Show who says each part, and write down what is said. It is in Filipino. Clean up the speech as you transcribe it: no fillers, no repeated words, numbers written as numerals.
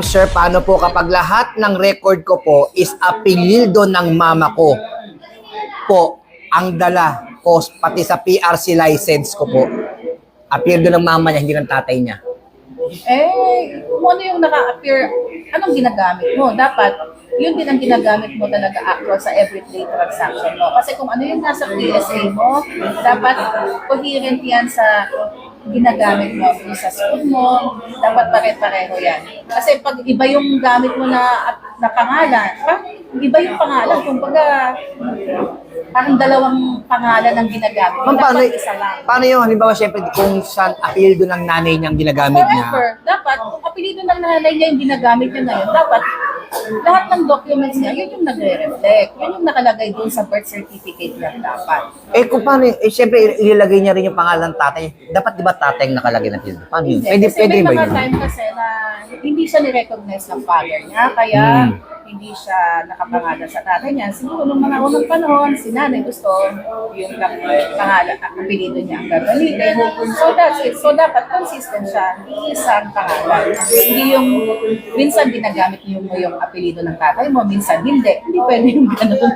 Speaker 1: Sir, paano po kapag lahat ng record ko po is apelyido ng mama ko po ang dala ko, pati sa PRC license ko po. Apelyido ng mama niya, hindi ng tatay niya.
Speaker 2: Kung ano yung naka-appear, anong ginagamit mo? Dapat, yun din ang ginagamit mo talaga actual sa everyday transaction mo. Kasi kung ano yung nasa PSA mo, dapat coherent yan sa ginagamit mo. Yung sa school mo, dapat pare-pareho yan. Kasi pag iba yung gamit mo na pangalan, iba yung pangalan. Kung parang dalawang pangalan ang ginagamit.
Speaker 1: Ma'am,
Speaker 2: Dapat isa lang.
Speaker 1: paano yung halimbawa, syempre, kung saan apelyido ng nanay niyang ginagamit niya?
Speaker 2: Forever, dapat, kung apelido ng nanay niya yung ginagamit niya ngayon, dapat lahat ng documents niya, yun yung nagre-reflect. Yun yung nakalagay dun sa birth certificate niya dapat.
Speaker 1: Kung paano, syempre, ilagay niya rin yung pangalan ng tatay. Dapat di ba tatay ang nakalagay na apelyido? Paano yun?
Speaker 2: Kasi
Speaker 1: Pwede
Speaker 2: may
Speaker 1: ba
Speaker 2: mga
Speaker 1: yun?
Speaker 2: time kasi na hindi siya ni-recognize ng father niya, kaya hindi siya nakapangalan sa tatay niya. Siguro nung mga unang panahon, si nanay gusto yung pangalan, apelido niya ang gagamitin. So that's it. So dapat consistent siya, isang pangalan. Hindi yung, minsan ginagamit mo yung apelido ng tatay mo, minsan hindi. Hindi pwede yung gano'n.